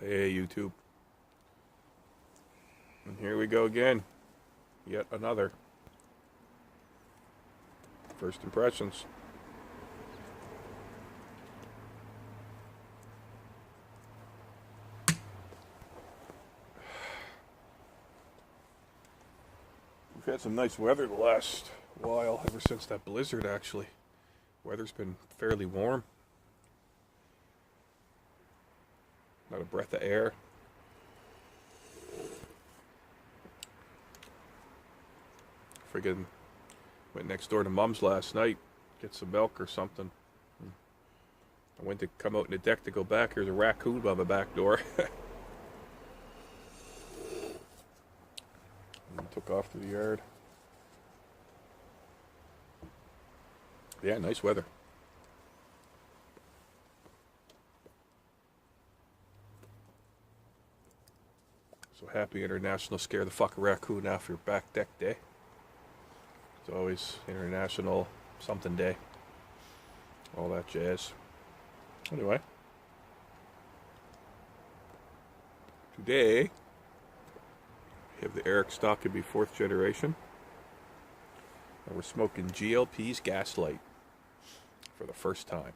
Hey YouTube. And here we go again. Yet another. First impressions. We've had some nice weather the last while, ever since that blizzard actually. Weather's been fairly warm. Not a breath of air. Friggin' went next door to Mom's last night, get some milk or something. I went to come out in the deck to go back. There's a raccoon by my back door. And took off to the yard. Yeah, nice weather. So happy International Scare the Fuck a Raccoon Off Your Back Deck Day. It's always International something day. All that jazz. Anyway. Today, we have the Eric Stockeby 4th generation. And we're smoking Pease Gaslight for the first time.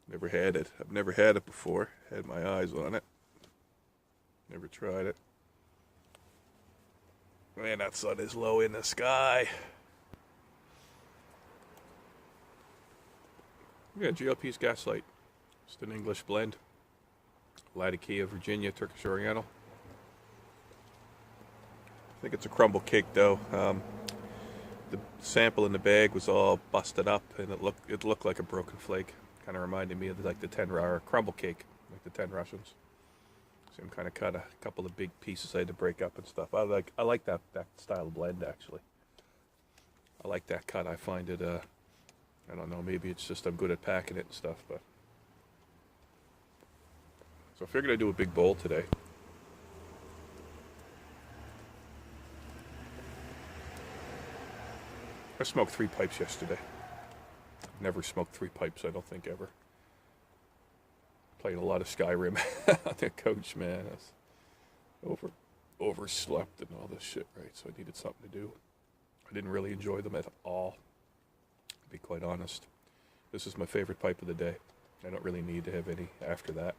Never had it. I've never had it before. Had my eyes on it. Never tried it. Man, that sun is low in the sky. Yeah, Pease Gaslight. Just an English blend. Likey of Virginia, Turkish Oriental. I think it's a crumble cake though. The sample in the bag was all busted up, and it looked like a broken flake. Kind of reminded me of like the 10 crumble cake, like the 10 Russians. So I'm kind of cut a couple of big pieces I had to break up and stuff. I like that style of blend actually. I like that cut. I find it I don't know, maybe it's just I'm good at packing it and stuff, but so I figured I'd do a big bowl today. I smoked 3 pipes yesterday. Never smoked 3 pipes, I don't think, ever. Played a lot of Skyrim on the couch, man. I was overslept and all this shit, right? So I needed something to do. I didn't really enjoy them at all, to be quite honest. This is my favorite pipe of the day. I don't really need to have any after that.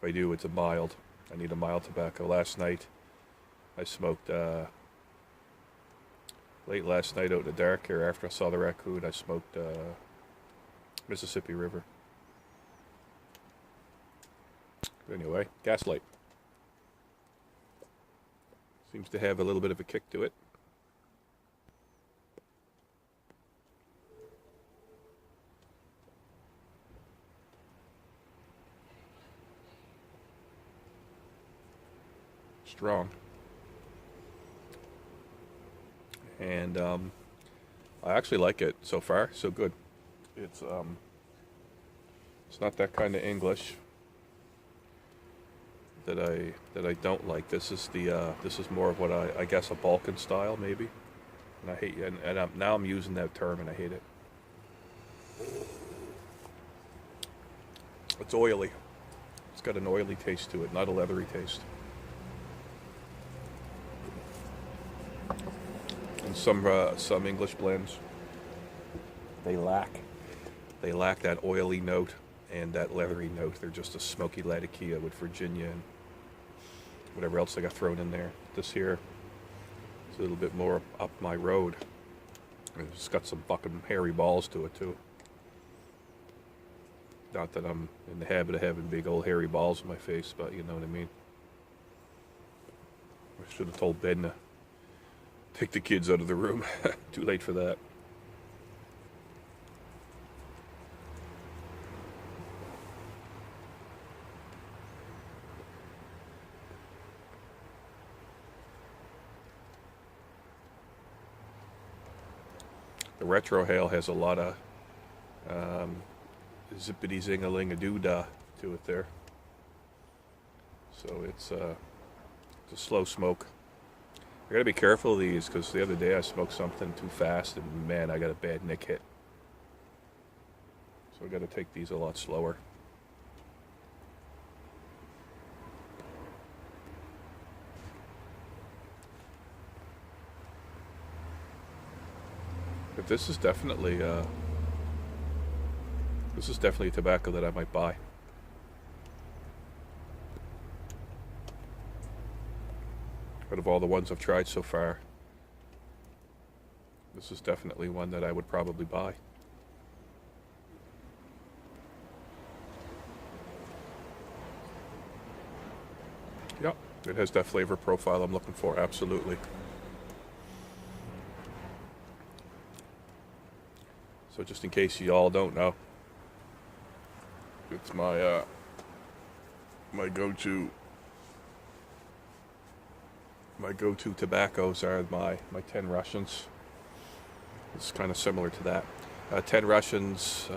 If I do, it's a mild. I need a mild tobacco. Last night, I smoked, late last night out in the dark here after I saw the raccoon, I smoked Mississippi River. But anyway, Gaslight. Seems to have a little bit of a kick to it. Strong. And I actually like it so far. So good. It's not that kind of English that I don't like. This is more of what I guess a Balkan style maybe. And I hate and now I'm using that term and I hate it. It's oily. It's got an oily taste to it, not a leathery taste. And some English blends, they lack that oily note and that leathery note. They're just a smoky Latakia with Virginia and whatever else they got thrown in there. This here is a little bit more up my road. And it's got some fucking hairy balls to it too. Not that I'm in the habit of having big old hairy balls in my face, but you know what I mean. I should have told Ben to take the kids out of the room. Too late for that. The retro hail has a lot of zippity zing-a-ling-a-doo-dah to it there. So it's a slow smoke. I gotta be careful of these because the other day I smoked something too fast and man, I got a bad nick hit. So I got to take these a lot slower. But this is definitely tobacco that I might buy. Out of all the ones I've tried so far, this is definitely one that I would probably buy. Yep, it has that flavor profile I'm looking for, absolutely. So just in case you all don't know, it's my my go-to tobaccos are my 10 Russians. It's kind of similar to that. 10 Russians,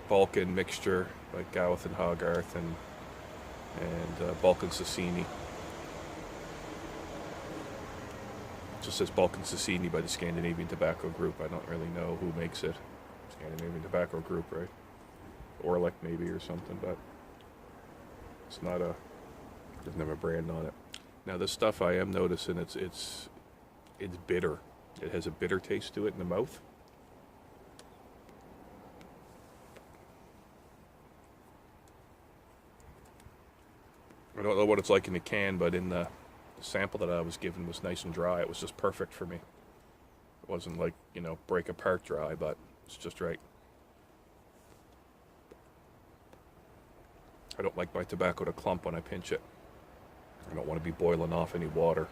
Balkan mixture, like Gawith and Hogarth, and Balkan Sassini. It just says Balkan Sassini by the Scandinavian Tobacco Group. I don't really know who makes it. Scandinavian Tobacco Group, right? Orlik maybe or something, but it's not a, doesn't have a brand on it. Now this stuff I am noticing it's bitter. It has a bitter taste to it in the mouth. I don't know what it's like in the can, but in the sample that I was given was nice and dry. It was just perfect for me. It wasn't like, you know, break apart dry, but it's just right. I don't like my tobacco to clump when I pinch it. I don't want to be boiling off any water.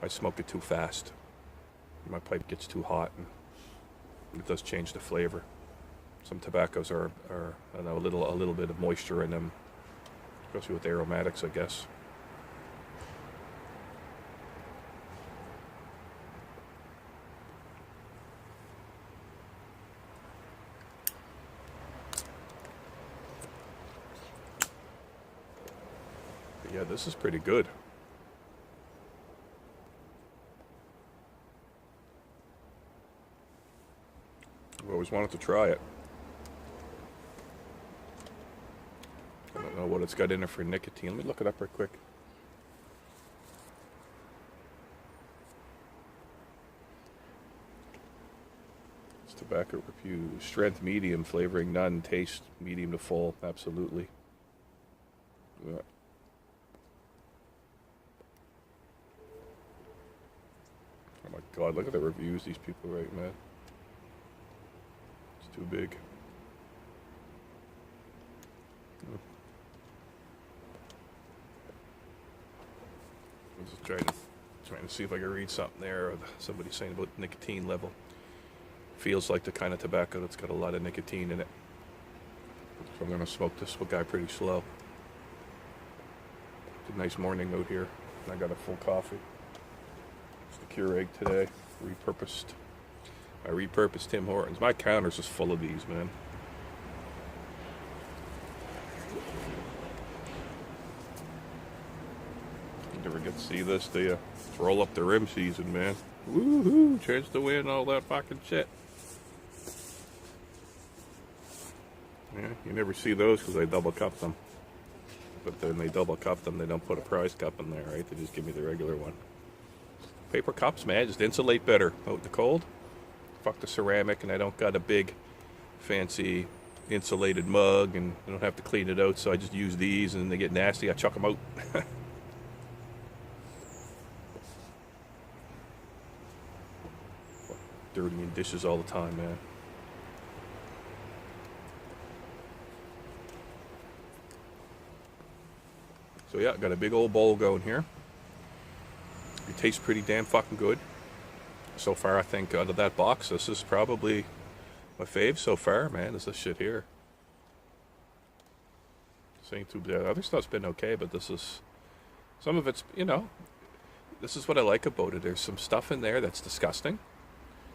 I smoke it too fast. My pipe gets too hot, and it does change the flavor. Some tobaccos are I don't know, a little bit of moisture in them, especially with aromatics, I guess. But yeah, this is pretty good. I've always wanted to try it. I don't know what it's got in it for nicotine. Let me look it up right quick. It's tobacco review. Strength medium, flavoring none, taste medium to full. Absolutely. Yeah. Oh my God, look at the reviews these people write, man. It's too big. I'm just trying to see if I can read something there. Or somebody saying about nicotine level. Feels like the kind of tobacco that's got a lot of nicotine in it. So I'm going to smoke this guy pretty slow. It's a nice morning out here. I got a full coffee. It's the Keurig today. I repurposed Tim Hortons. My counter's just full of these, man. You never get to see this, do you? It's roll up the rim season, man. Woohoo! Chance to win, all that fucking shit. Yeah, you never see those because they double cup them. But then they double cup them, they don't put a prize cup in there, right? They just give me the regular one. Paper cups, man, just insulate better out in the cold. Fuck the ceramic, and I don't got a big fancy insulated mug, and I don't have to clean it out, so I just use these, and they get nasty, I chuck them out. Dirtying dishes all the time, man. So yeah, got a big old bowl going here. It tastes pretty damn fucking good. So far, I think out of that box, this is probably my fave so far, man. Is this shit here? This ain't too bad. Other stuff's been okay, but this is, some of it's, you know, this is what I like about it. There's some stuff in there that's disgusting.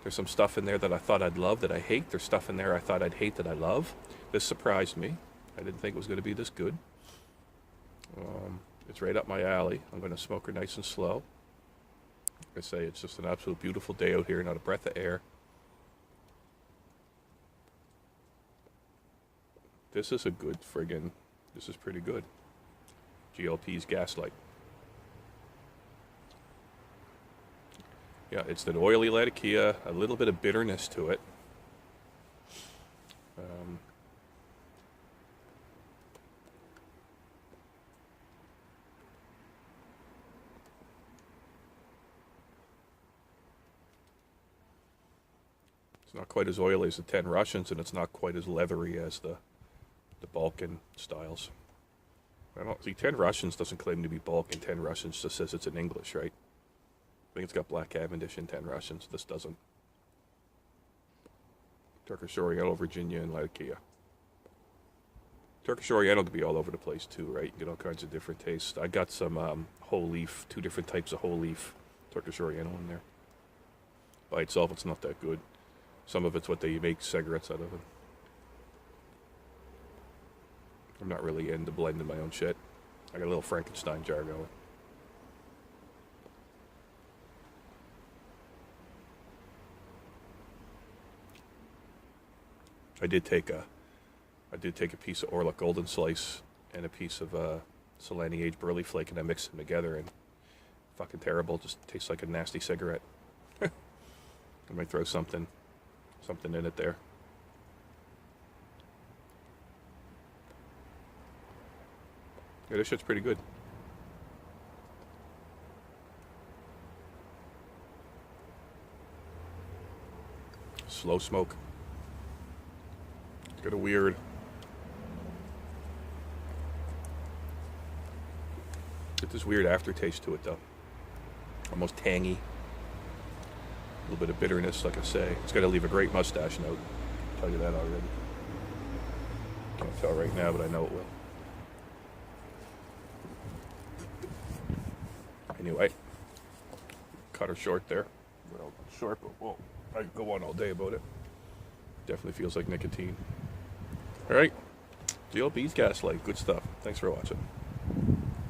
There's some stuff in there that I thought I'd love that I hate. There's stuff in there I thought I'd hate that I love. This surprised me. I didn't think it was going to be this good. It's right up my alley. I'm going to smoke her nice and slow. Like I say, it's just an absolute beautiful day out here, not a breath of air. This is a good friggin', this is pretty good. Pease Gaslight. Yeah, it's that oily likey, a little bit of bitterness to it. It's not quite as oily as the 10 Russians, and it's not quite as leathery as the Balkan styles. I don't see 10 Russians doesn't claim to be Balkan. 10 Russians just says it's in English, right? I think it's got Black Cavendish in 10 Russians. This doesn't. Turkish Oriental, Virginia, and Latakia. Turkish Oriental could be all over the place too, right? You get all kinds of different tastes. I got some whole leaf, 2 different types of whole leaf Turkish Oriental in there. By itself, it's not that good. Some of it's what they make cigarettes out of it. I'm not really into blending my own shit. I got a little Frankenstein jar going. I did take a piece of Orla Golden Slice and a piece of Solani aged Burley Flake, and I mixed them together, and fucking terrible. Just tastes like a nasty cigarette. I might throw something in it there. Yeah, this shit's pretty good. Slow smoke. It's got a weird... Get this weird aftertaste to it, though. Almost tangy. A little bit of bitterness, like I say. It's got to leave a great mustache note. I'll tell you that already. Can't tell right now, but I know it will. Anyway, cut her short there. Well, short, but well, I could go on all day about it. Definitely feels like nicotine. All right, Pease Gaslight, good stuff. Thanks for watching.